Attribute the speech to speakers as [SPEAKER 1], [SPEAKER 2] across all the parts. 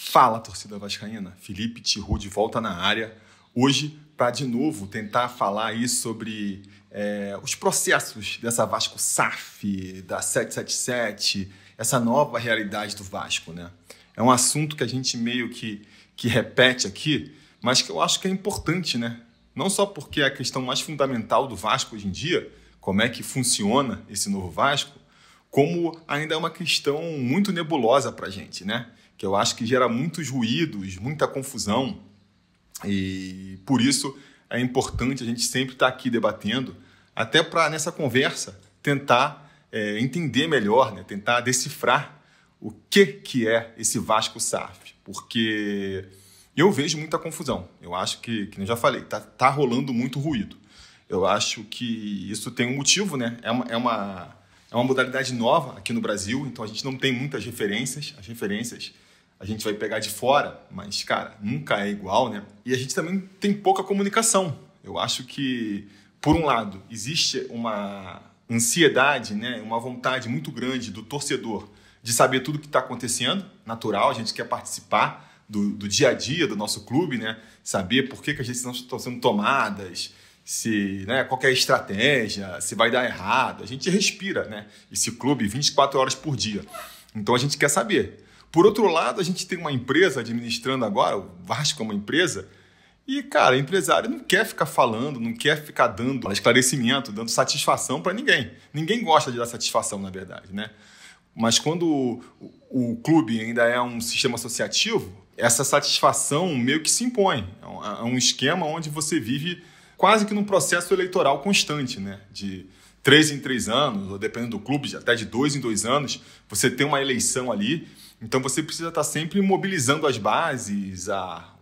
[SPEAKER 1] Fala, torcida vascaína. Felipe Tiru de volta na área. Hoje, para de novo tentar falar aí sobre os processos dessa Vasco SAF, da 777, essa nova realidade do Vasco, né? É um assunto que a gente meio que repete aqui, mas que eu acho que é importante, né? Não só porque é a questão mais fundamental do Vasco hoje em dia, como é que funciona esse novo Vasco, como ainda é uma questão muito nebulosa para a gente, né? Que eu acho que gera muitos ruídos, muita confusão, e por isso é importante a gente sempre estar aqui debatendo, até para nessa conversa tentar entender melhor, né? Tentar decifrar o que é esse Vasco SAF, porque eu vejo muita confusão. Eu acho que eu já falei, tá rolando muito ruído. Eu acho que isso tem um motivo, né? É uma modalidade nova aqui no Brasil, então a gente não tem muitas referências. As referências a gente vai pegar de fora, mas, cara, nunca é igual, né? E a gente também tem pouca comunicação. Eu acho que, por um lado, existe uma ansiedade, né? Uma vontade muito grande do torcedor de saber tudo o que está acontecendo, natural, a gente quer participar do dia a dia do nosso clube, né? Saber por que as decisões estão sendo tomadas, se, né, qual que é a estratégia, se vai dar errado. A gente respira, né, esse clube 24 horas por dia. Então a gente quer saber. Por outro lado, a gente tem uma empresa administrando agora, o Vasco é uma empresa, e, cara, o empresário não quer ficar falando, não quer ficar dando esclarecimento, dando satisfação para ninguém. Ninguém gosta de dar satisfação, na verdade, né? Mas quando o clube ainda é um sistema associativo, essa satisfação meio que se impõe. É um esquema onde você vive quase que num processo eleitoral constante, né? De 3 em 3 anos, ou dependendo do clube, até de 2 em 2 anos, você tem uma eleição ali. Então você precisa estar sempre mobilizando as bases,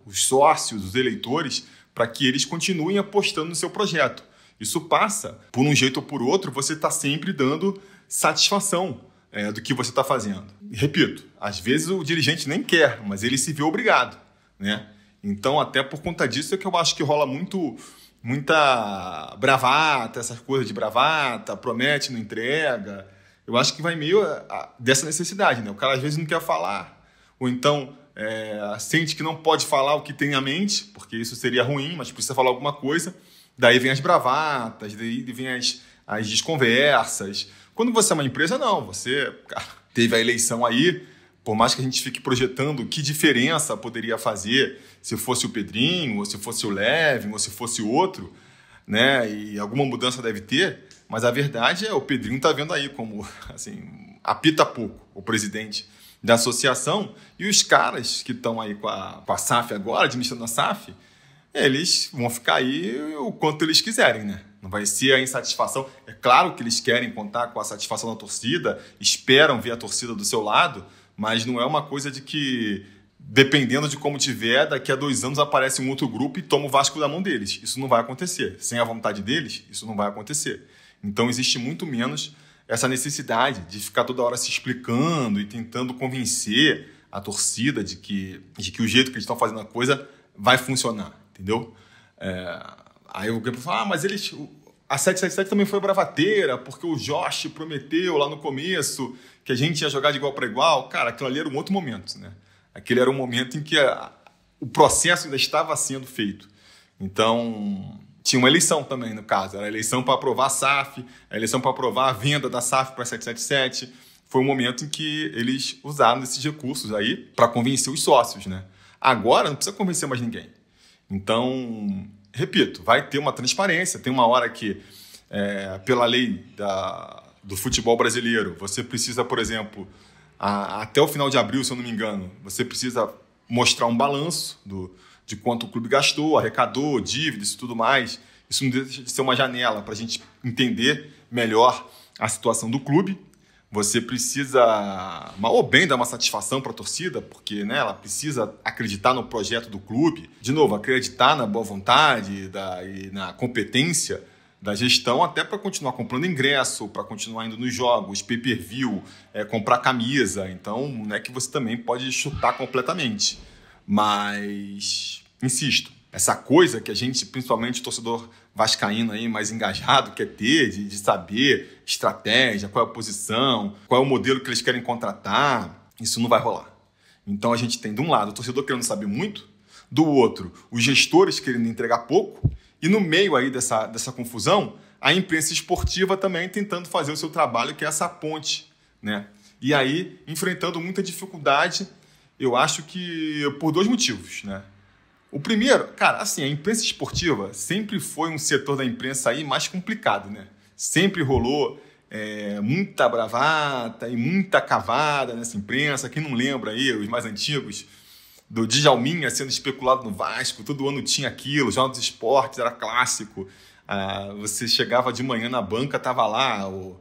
[SPEAKER 1] os sócios, os eleitores, para que eles continuem apostando no seu projeto. Isso passa, por um jeito ou por outro, você está sempre dando satisfação do que você está fazendo. E, repito, às vezes o dirigente nem quer, mas ele se vê obrigado, né? Então, até por conta disso é que eu acho que rola muita bravata, essas coisas de bravata, promete, não entrega. Eu acho que vai meio dessa necessidade, né? O cara às vezes não quer falar, ou então sente que não pode falar o que tem à mente, porque isso seria ruim, mas precisa falar alguma coisa. Daí vem as bravatas, daí vem as desconversas. Quando você é uma empresa, não. Você, cara, teve a eleição aí, por mais que a gente fique projetando que diferença poderia fazer se fosse o Pedrinho, ou se fosse o Levin, ou se fosse outro, né? E alguma mudança deve ter, mas a verdade é o Pedrinho está vendo aí como, assim, apita pouco o presidente da associação, e os caras que estão aí com a SAF agora, administrando a SAF, eles vão ficar aí o quanto eles quiserem, né? Não vai ser a insatisfação. É claro que eles querem contar com a satisfação da torcida, esperam ver a torcida do seu lado, mas não é uma coisa de que, dependendo de como tiver, daqui a 2 anos aparece um outro grupo e toma o Vasco da mão deles. Isso não vai acontecer. Sem a vontade deles, isso não vai acontecer. Então existe muito menos essa necessidade de ficar toda hora se explicando e tentando convencer a torcida de que o jeito que eles estão fazendo a coisa vai funcionar, entendeu? Aí o grupo fala, mas a 777 também foi bravateira, porque o Josh prometeu lá no começo que a gente ia jogar de igual para igual. Cara, aquilo ali era um outro momento, né? Aquele era um momento em que o processo ainda estava sendo feito. Então, tinha uma eleição também, no caso. Era a eleição para aprovar a SAF, a eleição para aprovar a venda da SAF para a 777. Foi um momento em que eles usaram esses recursos aí para convencer os sócios, né? Agora não precisa convencer mais ninguém. Então, repito, vai ter uma transparência. Tem uma hora que, pela lei do futebol brasileiro, você precisa, por exemplo, até o final de abril, se eu não me engano, você precisa mostrar um balanço de quanto o clube gastou, arrecadou, dívidas e tudo mais. Isso não deixa de ser uma janela para a gente entender melhor a situação do clube. Você precisa, mal ou bem, dar uma satisfação para a torcida, porque, né, ela precisa acreditar no projeto do clube. De novo, acreditar na boa vontade e na competência da gestão, até para continuar comprando ingresso, para continuar indo nos jogos, pay-per-view, comprar camisa. Então, não é que você também pode chutar completamente. Mas, insisto, essa coisa que a gente, principalmente o torcedor vascaíno aí mais engajado, quer ter, de saber estratégia, qual é a posição, qual é o modelo que eles querem contratar, isso não vai rolar. Então a gente tem, de um lado, o torcedor querendo saber muito, do outro, os gestores querendo entregar pouco, e no meio aí dessa confusão, a imprensa esportiva também tentando fazer o seu trabalho, que é essa ponte, né? E aí, enfrentando muita dificuldade, eu acho que por 2 motivos, né? O primeiro, cara, assim, a imprensa esportiva sempre foi um setor da imprensa aí mais complicado, né? Sempre rolou muita bravata e muita cavada nessa imprensa. Quem não lembra aí, os mais antigos, do Djalminha sendo especulado no Vasco, todo ano tinha aquilo, Jornal dos Esportes era clássico. Você chegava de manhã na banca, tava lá eu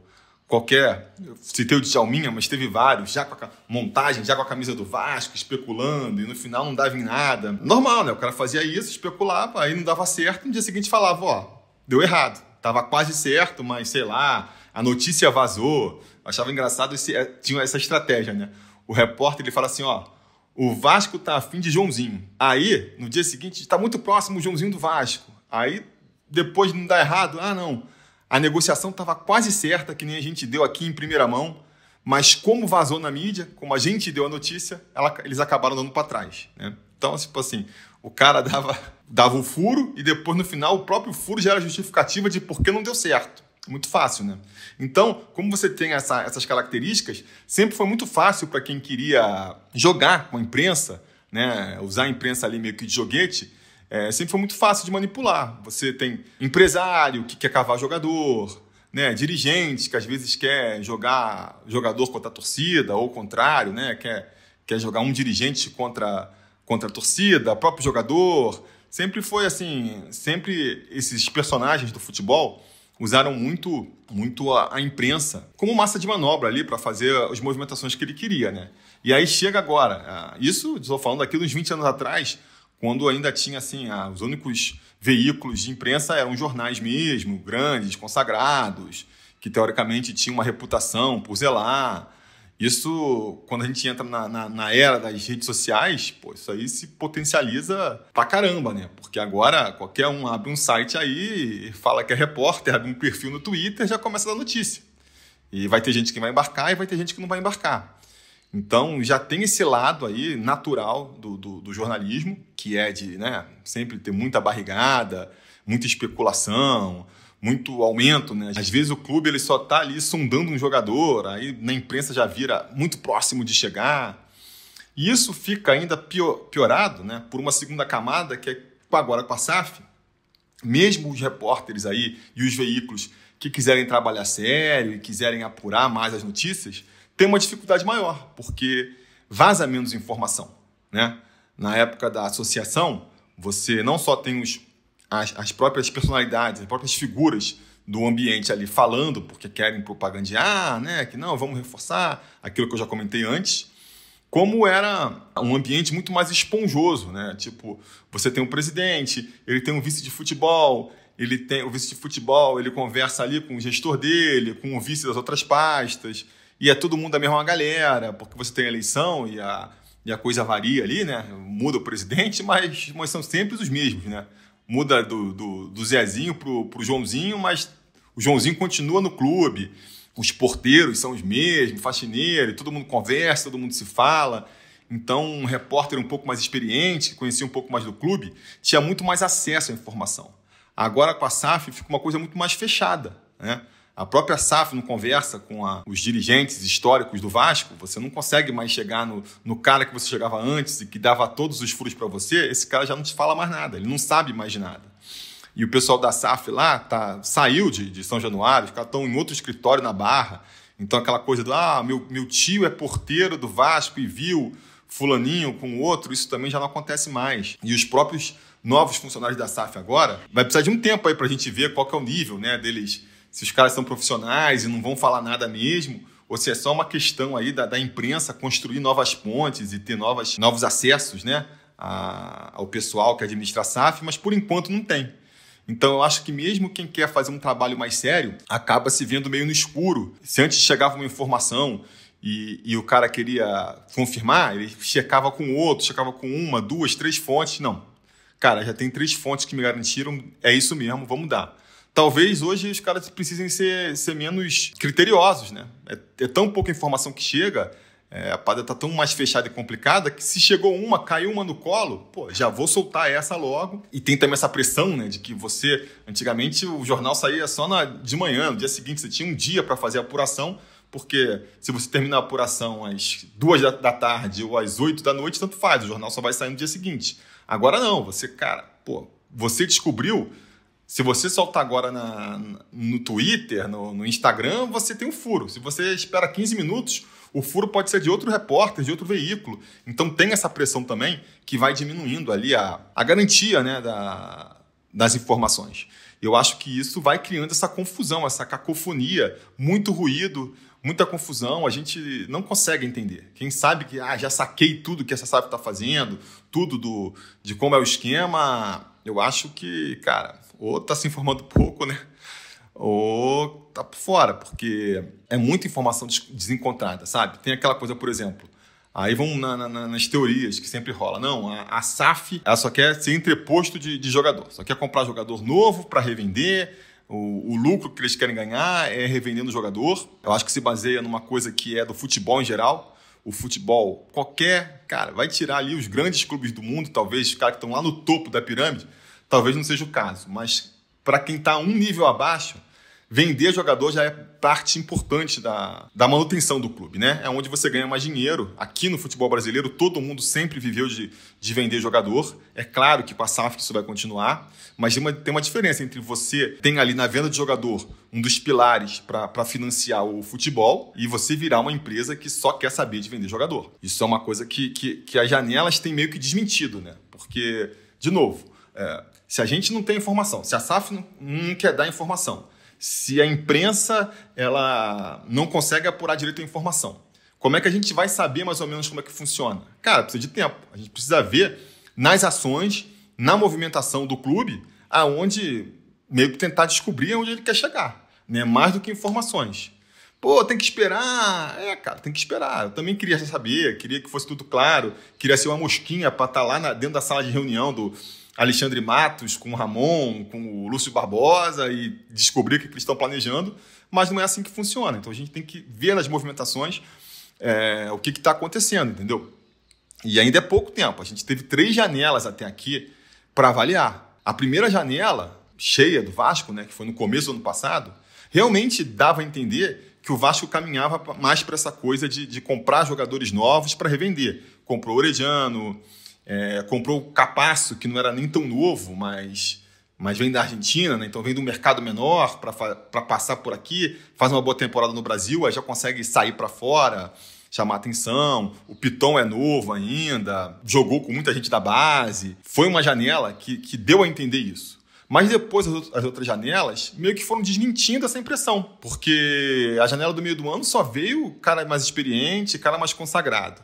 [SPEAKER 1] citei o Djalminha, mas teve vários, já com a montagem, já com a camisa do Vasco, especulando, e no final não dava em nada. Normal, né? O cara fazia isso, especulava, aí não dava certo, no dia seguinte falava, deu errado. Tava quase certo, mas sei lá, a notícia vazou. Eu achava engraçado, tinha essa estratégia, né? O repórter, ele fala assim, o Vasco tá afim de Joãozinho. Aí, no dia seguinte, tá muito próximo o Joãozinho do Vasco. Aí, depois não dá errado, não. A negociação estava quase certa, que nem a gente deu aqui em primeira mão, mas como vazou na mídia, como a gente deu a notícia, eles acabaram dando para trás, né? Então, tipo assim, o cara dava o furo e depois, no final, o próprio furo já era justificativa de por que não deu certo. Muito fácil, né? Então, como você tem essas características, sempre foi muito fácil para quem queria jogar com a imprensa, né? Usar a imprensa ali meio que de joguete, sempre foi muito fácil de manipular. Você tem empresário que quer cavar jogador, né? Dirigente que às vezes quer jogar jogador contra a torcida, ou o contrário, né? Quer jogar um dirigente contra a torcida, próprio jogador. Sempre foi assim, sempre esses personagens do futebol usaram muito a imprensa como massa de manobra ali para fazer as movimentações que ele queria, né? E aí chega agora, isso estou falando aqui uns 20 anos atrás, quando ainda tinha assim, os únicos veículos de imprensa eram jornais mesmo, grandes, consagrados, que teoricamente tinham uma reputação por zelar. Isso, quando a gente entra na era das redes sociais, isso aí se potencializa pra caramba, né? Porque agora qualquer um abre um site aí, fala que é repórter, abre um perfil no Twitter, já começa a dar notícia. E vai ter gente que vai embarcar e vai ter gente que não vai embarcar. Então, já tem esse lado aí natural do jornalismo, que é de, né, sempre ter muita barrigada, muita especulação, muito aumento, né? Às vezes o clube ele só está ali sondando um jogador, aí na imprensa já vira muito próximo de chegar. E isso fica ainda piorado, né, por uma segunda camada, que é agora com a SAF, mesmo os repórteres aí e os veículos que quiserem trabalhar sério e quiserem apurar mais as notícias, tem uma dificuldade maior, porque vaza menos informação, né? Na época da associação, você não só tem as próprias personalidades, as próprias figuras do ambiente ali falando, porque querem propagandear, né? Que não, vamos reforçar aquilo que eu já comentei antes, como era um ambiente muito mais esponjoso, né? Tipo, você tem um presidente, ele tem um vice de futebol, ele conversa ali com o gestor dele, com o vice das outras pastas, e é todo mundo da mesma galera, porque você tem a eleição e a coisa varia ali, né? Muda o presidente, mas são sempre os mesmos, né? Muda do Zezinho pro Joãozinho, mas o Joãozinho continua no clube. Os porteiros são os mesmos, faxineiro, todo mundo conversa, todo mundo se fala. Então, um repórter um pouco mais experiente, que conhecia um pouco mais do clube, tinha muito mais acesso à informação. Agora, com a SAF, fica uma coisa muito mais fechada, né? A própria SAF não conversa com os dirigentes históricos do Vasco, você não consegue mais chegar no cara que você chegava antes e que dava todos os furos para você, esse cara já não te fala mais nada, ele não sabe mais de nada. E o pessoal da SAF lá saiu de São Januário, os caras estão em outro escritório na Barra, então aquela coisa do meu tio é porteiro do Vasco e viu fulaninho com o outro, isso também já não acontece mais. E os próprios novos funcionários da SAF agora, vai precisar de um tempo aí para a gente ver qual que é o nível, né, deles, se os caras são profissionais e não vão falar nada mesmo, ou se é só uma questão aí da imprensa construir novas pontes e ter novos acessos, né, ao pessoal que administra a SAF, mas por enquanto não tem. Então eu acho que mesmo quem quer fazer um trabalho mais sério acaba se vendo meio no escuro. Se antes chegava uma informação e o cara queria confirmar, ele checava com o outro, checava com 1, 2, 3 fontes. Não, cara, já tem 3 fontes que me garantiram, é isso mesmo, vamos dar. Talvez hoje os caras precisem ser menos criteriosos, né? É tão pouca informação que chega, A parada tá tão mais fechada e complicada que se chegou uma, caiu uma no colo, pô, já vou soltar essa logo. E tem também essa pressão, né, de que você... Antigamente o jornal saía só de manhã, no dia seguinte você tinha um dia para fazer a apuração, porque se você termina a apuração às 2 da tarde ou às 8 da noite, tanto faz, o jornal só vai sair no dia seguinte. Agora não, você descobriu... Se você soltar agora no Twitter, no Instagram, você tem um furo. Se você espera 15 minutos, o furo pode ser de outro repórter, de outro veículo. Então tem essa pressão também que vai diminuindo ali a garantia, né, das informações. Eu acho que isso vai criando essa confusão, essa cacofonia, muito ruído, muita confusão. A gente não consegue entender. Quem sabe que já saquei tudo que essa SAF está fazendo, tudo de como é o esquema, eu acho que, cara... Ou está se informando pouco, né? Ou está por fora, porque é muita informação desencontrada, sabe? Tem aquela coisa, por exemplo, aí vão nas teorias que sempre rola. Não, a SAF ela só quer ser entreposto de jogador, só quer comprar jogador novo para revender, o lucro que eles querem ganhar é revendendo o jogador. Eu acho que se baseia numa coisa que é do futebol em geral. O futebol, cara, vai tirar ali os grandes clubes do mundo, talvez os caras que estão lá no topo da pirâmide, talvez não seja o caso, mas para quem está um nível abaixo, vender jogador já é parte importante da manutenção do clube, né? É onde você ganha mais dinheiro. Aqui no futebol brasileiro, todo mundo sempre viveu de vender jogador. É claro que com a SAF isso vai continuar, mas tem uma diferença entre você tem ali na venda de jogador um dos pilares para financiar o futebol e você virar uma empresa que só quer saber de vender jogador. Isso é uma coisa que as janelas têm meio que desmentido, né? Porque, de novo, se a gente não tem informação, se a SAF não quer dar informação, se a imprensa ela não consegue apurar direito a informação, como é que a gente vai saber mais ou menos como é que funciona? Cara, precisa de tempo. A gente precisa ver nas ações, na movimentação do clube, aonde meio que tentar descobrir onde ele quer chegar, né? Mais do que informações. Pô, tem que esperar. Cara, tem que esperar. Eu também queria saber, queria que fosse tudo claro, queria ser uma mosquinha para estar lá dentro da sala de reunião do Alexandre Matos, com o Ramon, com o Lúcio Barbosa e descobrir o que eles estão planejando, mas não é assim que funciona. Então a gente tem que ver nas movimentações o que está acontecendo, entendeu? E ainda é pouco tempo. A gente teve 3 janelas até aqui para avaliar. A primeira janela, cheia do Vasco, né, que foi no começo do ano passado, realmente dava a entender que o Vasco caminhava mais para essa coisa de comprar jogadores novos para revender. Comprou o Orediano, comprou o Capasso, que não era nem tão novo, mas vem da Argentina, né? Então vem do mercado menor para passar por aqui, faz uma boa temporada no Brasil, aí já consegue sair para fora, chamar atenção. O Piton é novo ainda, jogou com muita gente da base. Foi uma janela que deu a entender isso. Mas depois as outras janelas meio que foram desmentindo essa impressão, porque a janela do meio do ano só veio cara mais experiente, cara mais consagrado.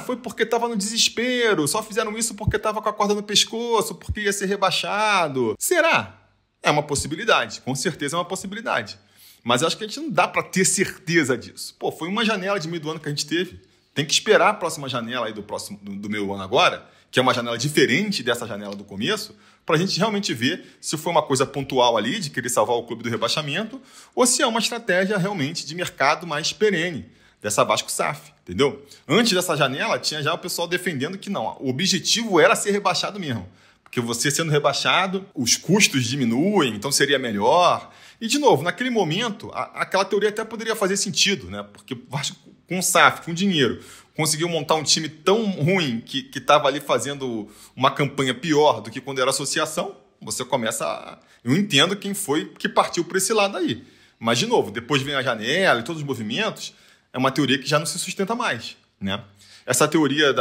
[SPEAKER 1] Foi porque estava no desespero, só fizeram isso porque estava com a corda no pescoço, porque ia ser rebaixado. Será? É uma possibilidade, com certeza é uma possibilidade. Mas eu acho que a gente não dá para ter certeza disso. Pô, foi uma janela de meio do ano que a gente teve. Tem que esperar a próxima janela aí do meio do ano agora, que é uma janela diferente dessa janela do começo, para a gente realmente ver se foi uma coisa pontual ali, de querer salvar o clube do rebaixamento, ou se é uma estratégia realmente de mercado mais perene, dessa Vasco SAF, entendeu? Antes dessa janela, tinha já o pessoal defendendo que não, o objetivo era ser rebaixado mesmo. Porque você sendo rebaixado, os custos diminuem, então seria melhor. E, de novo, naquele momento, aquela teoria até poderia fazer sentido, né? Porque o Vasco, com o SAF, com dinheiro, conseguiu montar um time tão ruim que estava ali fazendo uma campanha pior do que quando era associação. Você começa a... Eu entendo quem foi que partiu para esse lado aí. Mas, de novo, depois vem a janela e todos os movimentos, é uma teoria que já não se sustenta mais, né? Essa teoria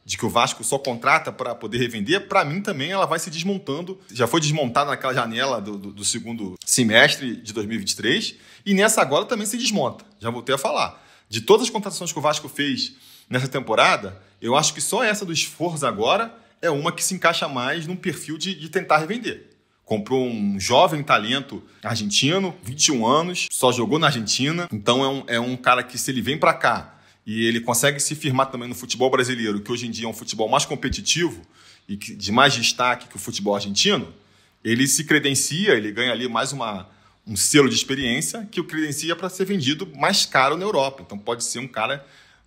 [SPEAKER 1] de que o Vasco só contrata para poder revender, para mim também ela vai se desmontando. Já foi desmontada naquela janela do segundo semestre de 2023 e nessa agora também se desmonta. Já voltei a falar. De todas as contratações que o Vasco fez nessa temporada, eu acho que só essa do esforço agora é uma que se encaixa mais num perfil de tentar revender. Comprou um jovem talento argentino, 21 anos, só jogou na Argentina. Então é um cara que, se ele vem para cá e ele consegue se firmar também no futebol brasileiro, que hoje em dia é um futebol mais competitivo e de mais destaque que o futebol argentino, ele se credencia, ele ganha ali mais um selo de experiência que o credencia para ser vendido mais caro na Europa. Então pode ser um cara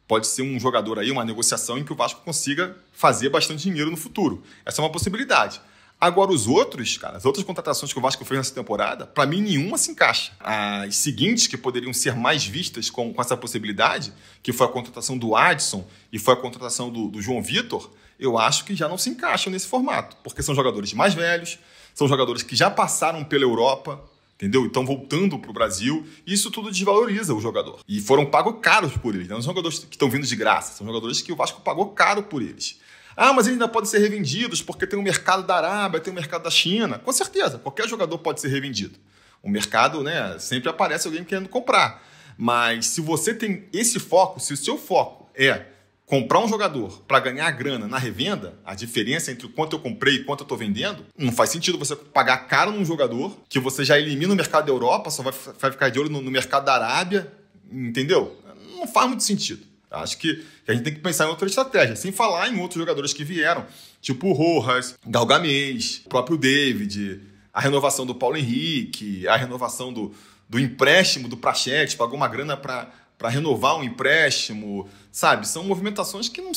[SPEAKER 1] Pode ser um jogador aí, uma negociação em que o Vasco consiga fazer bastante dinheiro no futuro. Essa é uma possibilidade. Agora, os outros, cara, as outras contratações que o Vasco fez nessa temporada, para mim, nenhuma se encaixa. As seguintes, que poderiam ser mais vistas com essa possibilidade, que foi a contratação do Adson e foi a contratação do João Vitor, eu acho que já não se encaixam nesse formato, porque são jogadores mais velhos, são jogadores que já passaram pela Europa, entendeu? E estão voltando para o Brasil, e isso tudo desvaloriza o jogador. E foram pagos caros por eles, não são jogadores que estão vindo de graça, são jogadores que o Vasco pagou caro por eles. Ah, mas eles ainda podem ser revendidos porque tem o mercado da Arábia, tem o mercado da China. Com certeza, qualquer jogador pode ser revendido. O mercado, né, sempre aparece alguém querendo comprar. Mas se você tem esse foco, se o seu foco é comprar um jogador para ganhar grana na revenda, a diferença entre o quanto eu comprei e quanto eu estou vendendo, não faz sentido você pagar caro num jogador que você já elimina o mercado da Europa, só vai ficar de olho no mercado da Arábia, entendeu? Não faz muito sentido. Acho que a gente tem que pensar em outra estratégia, sem falar em outros jogadores que vieram, tipo o Rojas, Galgamês, o próprio David, a renovação do Paulo Henrique, a renovação do empréstimo do Prachetes, pagou uma grana para renovar um empréstimo, sabe? São movimentações que não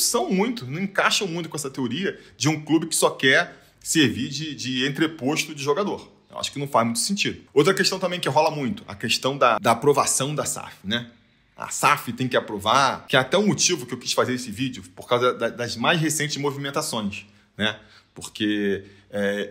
[SPEAKER 1] encaixam muito com essa teoria de um clube que só quer servir de entreposto de jogador. Eu acho que não faz muito sentido. Outra questão também que rola muito, a questão da aprovação da SAF, né? A SAF tem que aprovar, que é até o motivo que eu quis fazer esse vídeo, por causa das mais recentes movimentações, né? Porque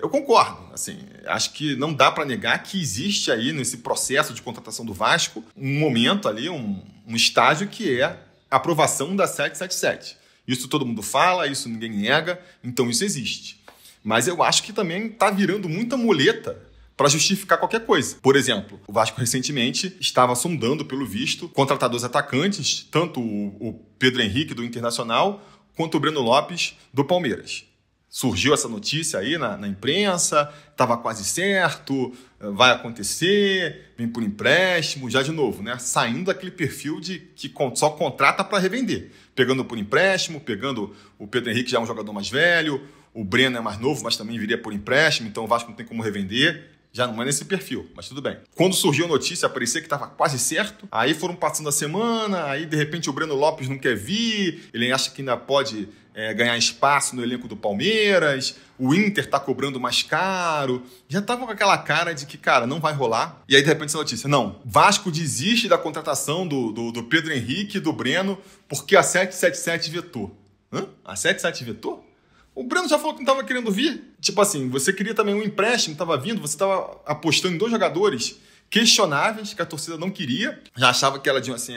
[SPEAKER 1] eu concordo, assim, acho que não dá para negar que existe aí nesse processo de contratação do Vasco um momento ali, um estágio que é a aprovação da 777. Isso todo mundo fala, isso ninguém nega, então isso existe. Mas eu acho que também está virando muita muleta para justificar qualquer coisa. Por exemplo, o Vasco recentemente estava sondando, pelo visto, contratar 2 atacantes, tanto o Pedro Henrique, do Internacional, quanto o Breno Lopes, do Palmeiras. Surgiu essa notícia aí na imprensa, estava quase certo, vai acontecer, vem por empréstimo, já de novo, né? Saindo daquele perfil de que só contrata para revender. Pegando por empréstimo, pegando o Pedro Henrique, já é um jogador mais velho, o Breno é mais novo, mas também viria por empréstimo, então o Vasco não tem como revender. Já não é nesse perfil, mas tudo bem. Quando surgiu a notícia, parecia que estava quase certo. Aí foram passando a semana, aí de repente o Breno Lopes não quer vir, ele acha que ainda pode ganhar espaço no elenco do Palmeiras, o Inter está cobrando mais caro. Já estava com aquela cara de que, cara, não vai rolar. E aí de repente essa notícia, não, Vasco desiste da contratação do Pedro Henrique e do Breno porque a 777 vetou. Hã? A 777 vetou? O Breno já falou que não estava querendo vir. Tipo assim, você queria também um empréstimo, estava vindo, você estava apostando em 2 jogadores questionáveis, que a torcida não queria. Já achava que ela tinha assim,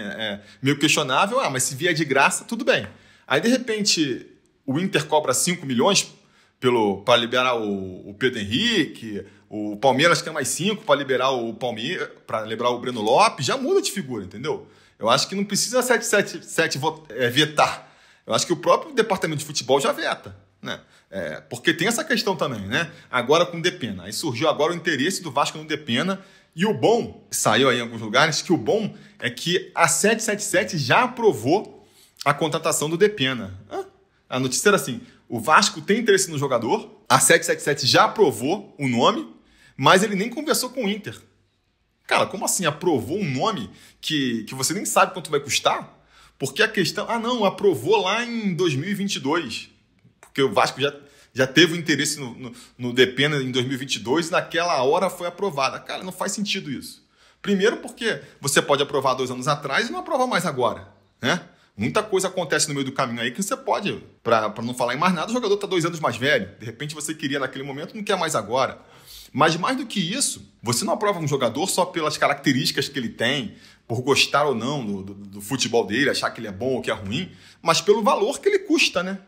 [SPEAKER 1] meio questionável. Ah, mas se vier de graça, tudo bem. Aí, de repente, o Inter cobra 5 milhões para liberar o Pedro Henrique, o Palmeiras quer mais 5 para liberar para liberar o Breno Lopes. Já muda de figura, entendeu? Eu acho que não precisa a 777 vetar. Eu acho que o próprio departamento de futebol já veta. Né? Porque tem essa questão também, né? Agora com o Depena. Aí surgiu agora o interesse do Vasco no Depena. E o bom, saiu aí em alguns lugares, que o bom é que a 777 já aprovou a contratação do Depena. A notícia era assim, o Vasco tem interesse no jogador, a 777 já aprovou o nome, mas ele nem conversou com o Inter. Cara, como assim aprovou um nome que você nem sabe quanto vai custar? Porque a questão... não, aprovou lá em 2022. Porque o Vasco já teve o interesse no Depena em 2022 e naquela hora foi aprovada. Cara, não faz sentido isso. Primeiro porque você pode aprovar 2 anos atrás e não aprovar mais agora, né? Muita coisa acontece no meio do caminho aí que você pode, para não falar em mais nada, o jogador está 2 anos mais velho. De repente você queria naquele momento, não quer mais agora. Mas mais do que isso, você não aprova um jogador só pelas características que ele tem, por gostar ou não do futebol dele, achar que ele é bom ou que é ruim, mas pelo valor que ele custa, né?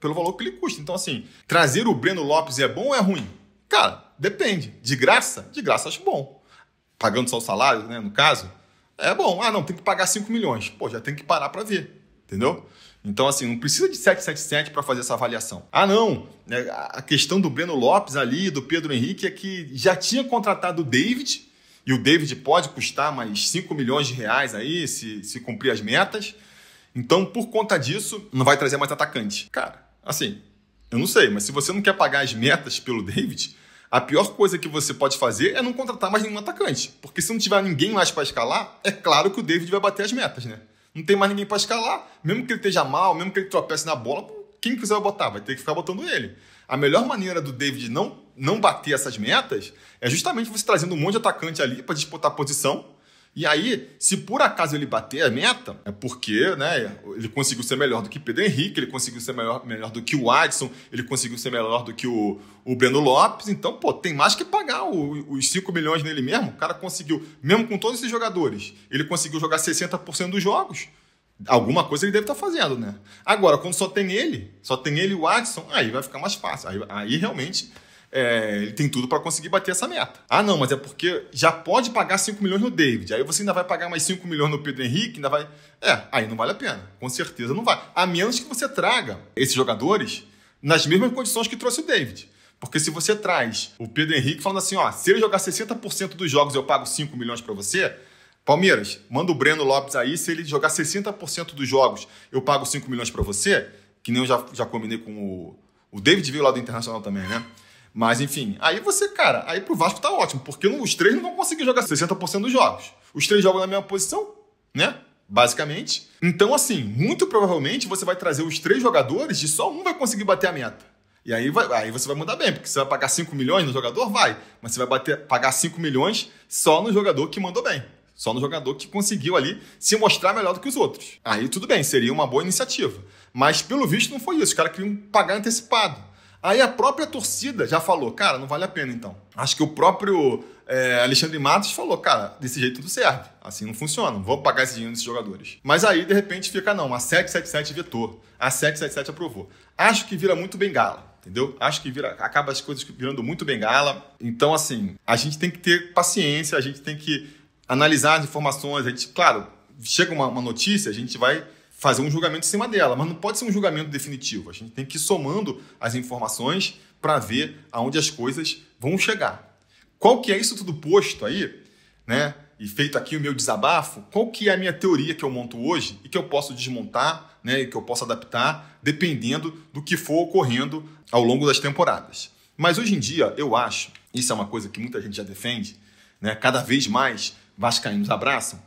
[SPEAKER 1] Pelo valor que ele custa. Então, assim, trazer o Breno Lopes é bom ou é ruim? Cara, depende. De graça? De graça acho bom. Pagando só o salário, né, no caso, é bom. Não, tem que pagar 5 milhões. Pô, já tem que parar para ver. Entendeu? Então, assim, não precisa de 777 para fazer essa avaliação. Não. A questão do Breno Lopes ali, do Pedro Henrique, é que já tinha contratado o David, e o David pode custar mais 5 milhões de reais aí, se cumprir as metas. Então, por conta disso, não vai trazer mais atacante. Cara, assim, eu não sei, mas se você não quer pagar as metas pelo David, a pior coisa que você pode fazer é não contratar mais nenhum atacante. Porque se não tiver ninguém mais para escalar, é claro que o David vai bater as metas, né? Não tem mais ninguém para escalar. Mesmo que ele esteja mal, mesmo que ele tropece na bola, quem quiser botar vai ter que ficar botando ele. A melhor maneira do David não bater essas metas é justamente você trazendo um monte de atacante ali para disputar a posição. E aí, se por acaso ele bater a meta, é porque, né, ele conseguiu ser melhor do que Pedro Henrique, ele conseguiu ser melhor do que o Adson, ele conseguiu ser melhor do que o Breno Lopes. Então, pô, tem mais que pagar os 5 milhões nele mesmo. O cara conseguiu, mesmo com todos esses jogadores, ele conseguiu jogar 60% dos jogos. Alguma coisa ele deve estar fazendo, né? Agora, quando só tem ele e o Adson, aí vai ficar mais fácil. Aí realmente... ele tem tudo para conseguir bater essa meta. Ah, não, mas é porque já pode pagar 5 milhões no David. Aí você ainda vai pagar mais 5 milhões no Pedro Henrique, ainda vai... aí não vale a pena. Com certeza não vai. A menos que você traga esses jogadores nas mesmas condições que trouxe o David. Porque se você traz o Pedro Henrique falando assim, ó, se ele jogar 60% dos jogos eu pago 5 milhões para você... Palmeiras, manda o Breno Lopes aí, se ele jogar 60% dos jogos eu pago 5 milhões para você, que nem eu já combinei com o David, veio lá do Internacional também, né? Mas, enfim, aí você, cara, aí pro Vasco tá ótimo, porque os três não vão conseguir jogar 60% dos jogos. Os três jogam na mesma posição, né? Basicamente. Então, assim, muito provavelmente você vai trazer os 3 jogadores e só um vai conseguir bater a meta. E aí você vai mudar bem, porque você vai pagar 5 milhões no jogador? Vai. Mas você vai pagar 5 milhões só no jogador que mandou bem. Só no jogador que conseguiu ali se mostrar melhor do que os outros. Aí tudo bem, seria uma boa iniciativa. Mas pelo visto não foi isso, os caras queriam pagar antecipado. Aí a própria torcida já falou, cara, não vale a pena então. Acho que o próprio Alexandre Matos falou, cara, desse jeito não serve, assim não funciona, não vou pagar esse dinheiro desses jogadores. Mas aí de repente fica, não, a 777 vetou, a 777 aprovou. Acho que vira muito bengala. Entendeu? Acho que acaba as coisas virando muito bengala. Então, assim, a gente tem que ter paciência, a gente tem que analisar as informações, a gente, claro, chega uma notícia, a gente vai fazer um julgamento em cima dela, mas não pode ser um julgamento definitivo. A gente tem que ir somando as informações para ver aonde as coisas vão chegar. Qual que é isso tudo posto aí, né? E feito aqui o meu desabafo, qual que é a minha teoria que eu monto hoje e que eu posso desmontar, né? E que eu posso adaptar dependendo do que for ocorrendo ao longo das temporadas. Mas hoje em dia, eu acho, isso é uma coisa que muita gente já defende, né? Cada vez mais vascaínos abraçam,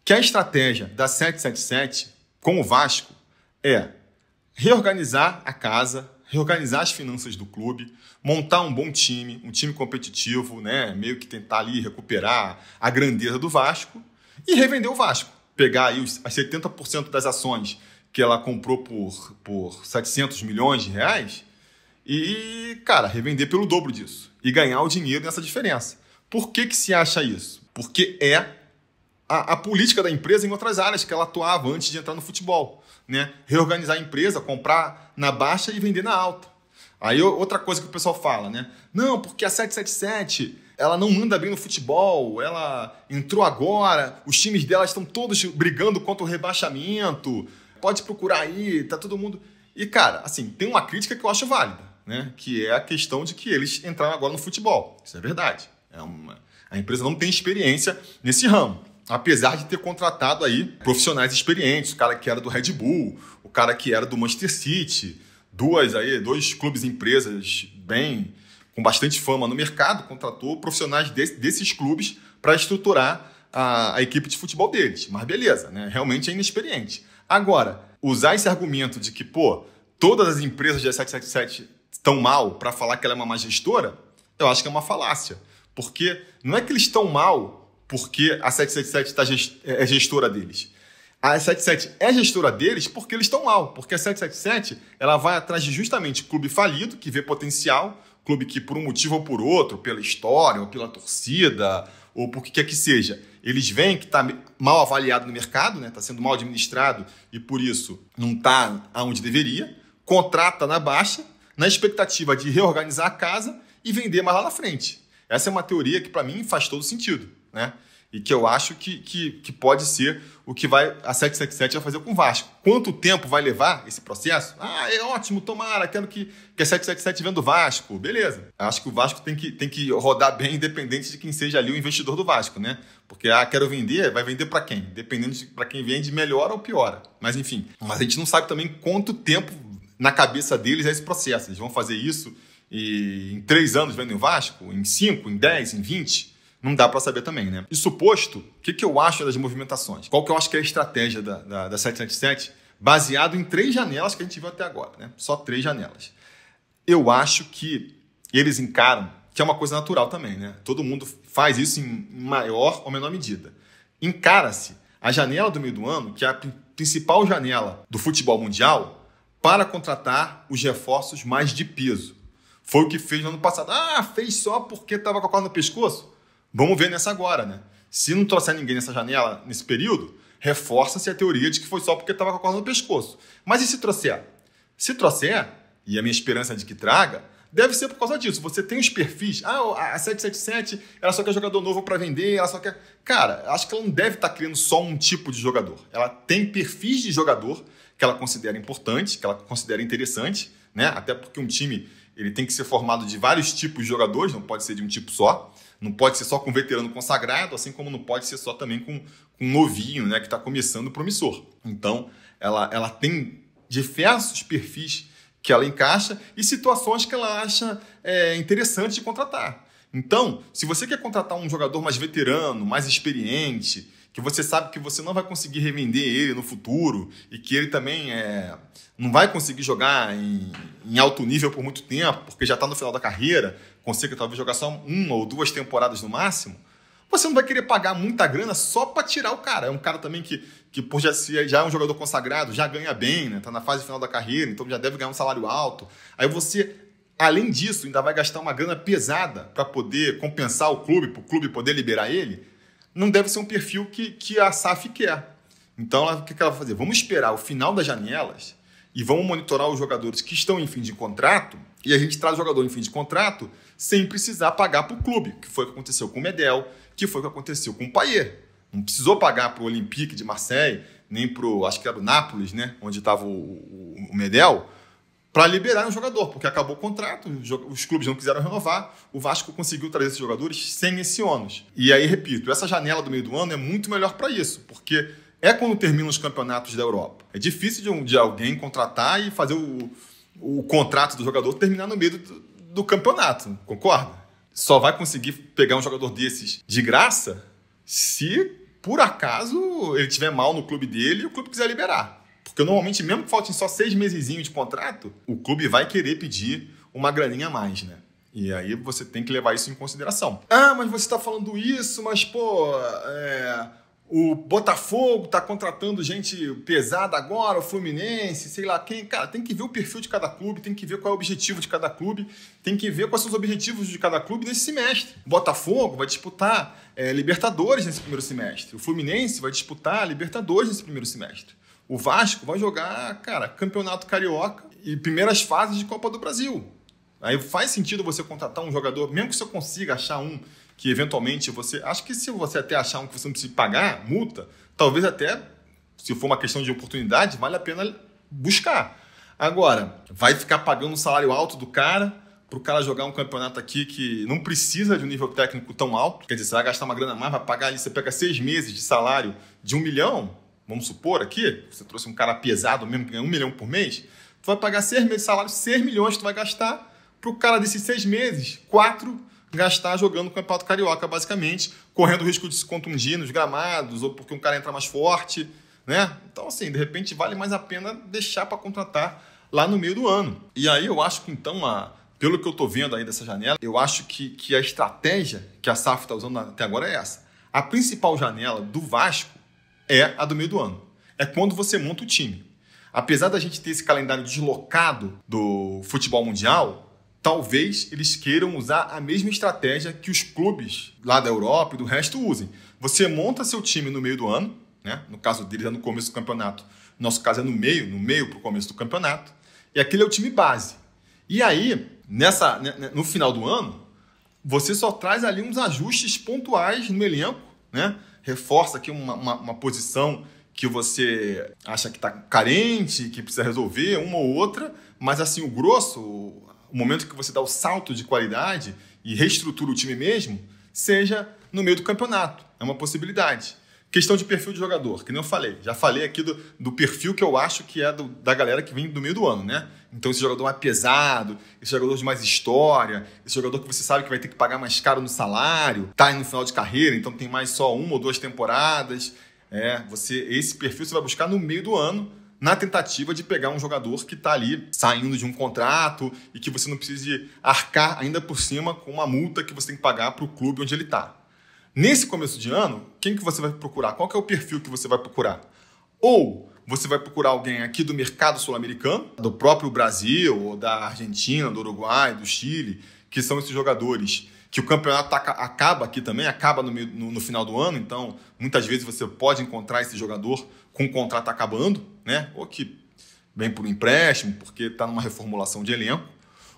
[SPEAKER 1] que a estratégia da 777 com o Vasco é reorganizar a casa, reorganizar as finanças do clube, montar um bom time, um time competitivo, né? Meio que tentar ali recuperar a grandeza do Vasco e revender o Vasco. Pegar aí as 70% das ações que ela comprou por 700 milhões de reais e, cara, revender pelo dobro disso e ganhar o dinheiro nessa diferença. Por que se acha isso? Porque é a política da empresa em outras áreas que ela atuava antes de entrar no futebol, né? Reorganizar a empresa, comprar na baixa e vender na alta. Aí outra coisa que o pessoal fala, né? Não, porque a 777 ela não manda bem no futebol, ela entrou agora, os times dela estão todos brigando contra o rebaixamento, pode procurar aí, tá todo mundo... E, cara, assim, tem uma crítica que eu acho válida, né? Que é a questão de que eles entraram agora no futebol. Isso é verdade. A empresa não tem experiência nesse ramo. Apesar de ter contratado aí profissionais experientes, o cara que era do Red Bull, o cara que era do Manchester City, dois clubes empresas com bastante fama no mercado, contratou profissionais desses clubes para estruturar a equipe de futebol deles. Mas beleza, né? Realmente é inexperiente. Agora, usar esse argumento de que, todas as empresas da 777 estão mal para falar que ela é uma má gestora, eu acho que é uma falácia. Porque não é que eles estão mal porque a 777 é gestora deles. A 777 é gestora deles porque eles estão mal. Porque a 777 ela vai atrás de justamente clube falido, que vê potencial, clube que por um motivo ou por outro, pela história, ou pela torcida, ou por que quer que seja, eles veem que está mal avaliado no mercado, está sendo mal administrado e por isso não está aonde deveria, contrata na baixa, na expectativa de reorganizar a casa e vender mais lá na frente. Essa é uma teoria que, para mim, faz todo sentido, né? E que eu acho que pode ser o que a 777 vai fazer com o Vasco. Quanto tempo vai levar esse processo? É ótimo, tomara, quero que a 777 venda o Vasco. Beleza. Acho que o Vasco tem que rodar bem, independente de quem seja ali o investidor do Vasco, né? Porque, quero vender, vai vender para quem? Dependendo de para quem vende, melhora ou piora. Mas, enfim. Mas a gente não sabe também quanto tempo na cabeça deles é esse processo. Eles vão fazer isso e em 3 anos vendem o Vasco? Em 5, em 10, em 20? não dá para saber também, né? Isso posto, o que eu acho das movimentações? Qual que eu acho que é a estratégia da 777, baseado em 3 janelas que a gente viu até agora, né? Só 3 janelas. Eu acho que eles encaram, que é uma coisa natural também, né? Todo mundo faz isso em maior ou menor medida. Encara-se a janela do meio do ano, que é a principal janela do futebol mundial, para contratar os reforços mais de peso. Foi o que fez no ano passado. Fez só porque estava com a corda no pescoço? Vamos ver nessa agora, né? Se não trouxer ninguém nessa janela, nesse período, reforça-se a teoria de que foi só porque estava com a corda no pescoço. Mas e se trouxer? Se trouxer, e a minha esperança é de que traga, deve ser por causa disso. Você tem os perfis. A 777, ela só quer jogador novo para vender, ela só quer... Cara, acho que ela não deve estar criando só um tipo de jogador. Ela tem perfis de jogador que ela considera importante, que ela considera interessante, né? Até porque um time ele tem que ser formado de vários tipos de jogadores, não pode ser de um tipo só. Não pode ser só com veterano consagrado, assim como não pode ser só também com um novinho, né, que está começando promissor. Então, ela tem diversos perfis que ela encaixa e situações que ela acha interessante de contratar. Então, se você quer contratar um jogador mais veterano, mais experiente, que você sabe que você não vai conseguir revender ele no futuro e que ele também não vai conseguir jogar em alto nível por muito tempo, porque já está no final da carreira, consegue talvez jogar só 1 ou 2 temporadas no máximo, você não vai querer pagar muita grana só para tirar o cara. É um cara também que por já é um jogador consagrado, já ganha bem, né? Tá na fase final da carreira, então já deve ganhar um salário alto. Aí você, além disso, ainda vai gastar uma grana pesada para poder compensar o clube, para o clube poder liberar ele. Não deve ser um perfil que a SAF quer. Então, o que ela vai fazer? Vamos esperar o final das janelas e vamos monitorar os jogadores que estão em fim de contrato e a gente traz o jogador em fim de contrato sem precisar pagar para o clube, que foi o que aconteceu com o Medel, que foi o que aconteceu com o Payet. Não precisou pagar para o Olympique de Marseille, nem para o, acho que era o Nápoles, né, onde estava o Medel, para liberar um jogador, porque acabou o contrato, os clubes não quiseram renovar, o Vasco conseguiu trazer esses jogadores sem esse ônus. E aí, repito, essa janela do meio do ano é muito melhor para isso, porque é quando terminam os campeonatos da Europa. É difícil de alguém contratar e fazer o contrato do jogador terminar no meio do campeonato, concorda? Só vai conseguir pegar um jogador desses de graça se, por acaso, ele estiver mal no clube dele e o clube quiser liberar. Porque normalmente, mesmo que faltem só 6 mesezinhos de contrato, o clube vai querer pedir uma graninha a mais, né? E aí você tem que levar isso em consideração. Mas você está falando isso, mas, o Botafogo está contratando gente pesada agora, o Fluminense, sei lá quem. Cara, tem que ver o perfil de cada clube, tem que ver qual é o objetivo de cada clube, tem que ver quais são os objetivos de cada clube nesse semestre. O Botafogo vai disputar Libertadores nesse primeiro semestre. O Fluminense vai disputar Libertadores nesse primeiro semestre. O Vasco vai jogar, Campeonato Carioca e primeiras fases de Copa do Brasil. Aí faz sentido você contratar um jogador, mesmo que você consiga achar um que eventualmente você... Acho que se você até achar um que você não precisa pagar, multa, talvez até, se for uma questão de oportunidade, vale a pena buscar. Agora, vai ficar pagando um salário alto do cara para o cara jogar um campeonato aqui que não precisa de um nível técnico tão alto. Quer dizer, você vai gastar uma grana a mais, vai pagar ali, você pega 6 meses de salário de 1 milhão, vamos supor aqui, você trouxe um cara pesado mesmo, que ganha 1 milhão por mês, tu vai pagar 6 meses de salário, 6 milhões tu vai gastar para o cara desses 6 meses, 4 gastar jogando o Campeonato Carioca, basicamente, correndo o risco de se contundir nos gramados, ou porque um cara entra mais forte, né? Então, assim, de repente vale mais a pena deixar para contratar lá no meio do ano. E aí eu acho que, então, pelo que eu estou vendo aí dessa janela, eu acho que a estratégia que a SAF está usando até agora é essa. A principal janela do Vasco é a do meio do ano. É quando você monta o time. Apesar da gente ter esse calendário deslocado do futebol mundial, talvez eles queiram usar a mesma estratégia que os clubes lá da Europa e do resto usem. Você monta seu time no meio do ano, né? No caso deles é no começo do campeonato, no nosso caso é no meio para o começo do campeonato, e aquele é o time base. E aí, no final do ano, você só traz ali uns ajustes pontuais no elenco, né? Reforça aqui uma posição que você acha que está carente, que precisa resolver, uma ou outra, mas assim, o grosso, o momento que você dá o salto de qualidade e reestrutura o time mesmo, seja no meio do campeonato. É uma possibilidade. Questão de perfil de jogador, que nem eu falei. Já falei aqui do perfil que eu acho que é da galera que vem do meio do ano, né? Então esse jogador mais pesado, esse jogador de mais história, esse jogador que você sabe que vai ter que pagar mais caro no salário, tá no final de carreira, então tem mais só 1 ou 2 temporadas. Esse perfil você vai buscar no meio do ano, na tentativa de pegar um jogador que está ali saindo de um contrato e que você não precise arcar ainda por cima com uma multa que você tem que pagar para o clube onde ele está. Nesse começo de ano, quem que você vai procurar? Qual que é o perfil que você vai procurar? Ou você vai procurar alguém aqui do mercado sul-americano, do próprio Brasil, ou da Argentina, do Uruguai, do Chile, que são esses jogadores que o campeonato acaba aqui também, acaba no final do ano, então muitas vezes você pode encontrar esse jogador com o contrato acabando, né? Ou que vem por um empréstimo, porque está numa reformulação de elenco.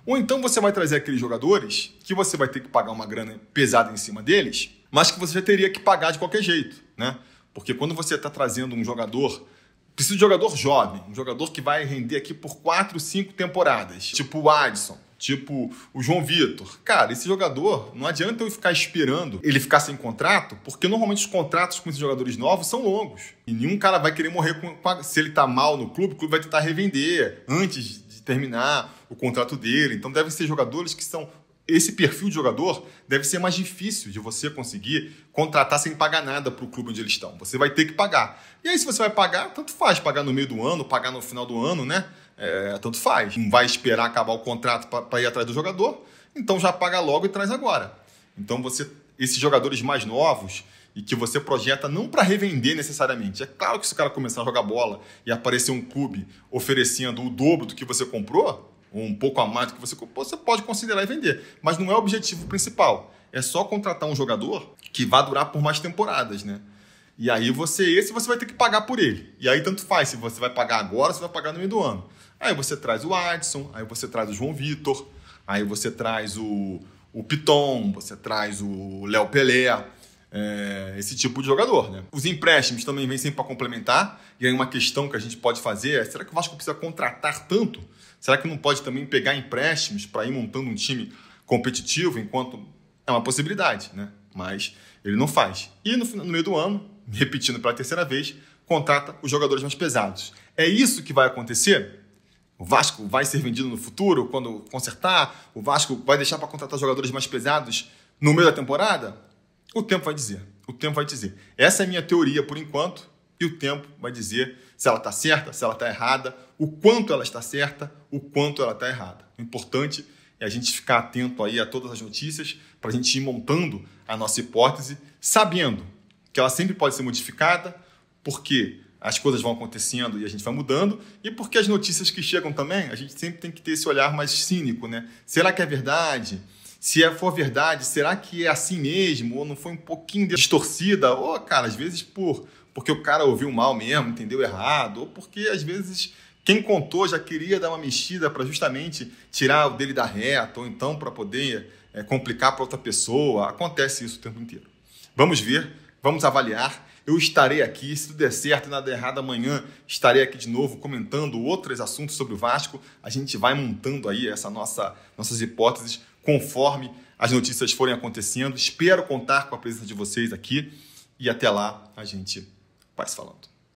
[SPEAKER 1] Ou então você vai trazer aqueles jogadores que você vai ter que pagar uma grana pesada em cima deles, mas que você já teria que pagar de qualquer jeito, né? Porque quando você está trazendo um jogador, precisa de um jogador jovem, um jogador que vai render aqui por 4, 5 temporadas, tipo o Adson, tipo o João Vitor. Cara, esse jogador, não adianta eu ficar esperando ele ficar sem contrato, porque normalmente os contratos com esses jogadores novos são longos. E nenhum cara vai querer morrer se ele tá mal no clube, o clube vai tentar revender antes de terminar o contrato dele. Então devem ser jogadores que são... Esse perfil de jogador deve ser mais difícil de você conseguir contratar sem pagar nada para o clube onde eles estão. Você vai ter que pagar. E aí, se você vai pagar, tanto faz. Pagar no meio do ano, pagar no final do ano, né? Tanto faz. Não vai esperar acabar o contrato para ir atrás do jogador. Então já paga logo e traz agora. Então esses jogadores mais novos e que você projeta não para revender necessariamente. É claro que se o cara começar a jogar bola e aparecer um clube oferecendo o dobro do que você comprou, ou um pouco a mais do que você comprou, você pode considerar e vender. Mas não é o objetivo principal. É só contratar um jogador que vai durar por mais temporadas, né? E aí você vai ter que pagar por ele. E aí tanto faz se você vai pagar agora ou se vai pagar no meio do ano. Aí você traz o Adson, aí você traz o João Vitor, aí você traz o Piton, você traz o Léo Pelé, esse tipo de jogador, né? Os empréstimos também vêm sempre para complementar. E aí uma questão que a gente pode fazer é: será que o Vasco precisa contratar tanto? Será que não pode também pegar empréstimos para ir montando um time competitivo, enquanto é uma possibilidade, né? Mas ele não faz. E no meio do ano, repetindo pela terceira vez, contrata os jogadores mais pesados. É isso que vai acontecer? O Vasco vai ser vendido no futuro, quando consertar? O Vasco vai deixar para contratar jogadores mais pesados no meio da temporada? O tempo vai dizer. O tempo vai dizer. Essa é a minha teoria por enquanto, e o tempo vai dizer se ela está certa, se ela está errada, o quanto ela está certa, o quanto ela está errada. O importante é a gente ficar atento aí a todas as notícias para a gente ir montando a nossa hipótese, sabendo que ela sempre pode ser modificada, porque as coisas vão acontecendo e a gente vai mudando, e porque as notícias que chegam também, a gente sempre tem que ter esse olhar mais cínico, né? Será que é verdade? Se for verdade, será que é assim mesmo? Ou não foi um pouquinho distorcida? Ou, cara, às vezes porque o cara ouviu mal mesmo, entendeu errado, ou porque às vezes quem contou já queria dar uma mexida para justamente tirar o dele da reta, ou então para poder complicar para outra pessoa. Acontece isso o tempo inteiro. Vamos ver, vamos avaliar. Eu estarei aqui, se tudo der certo e nada errado, amanhã estarei aqui de novo comentando outros assuntos sobre o Vasco. A gente vai montando aí nossas hipóteses conforme as notícias forem acontecendo. Espero contar com a presença de vocês aqui e até lá a gente vai se falando.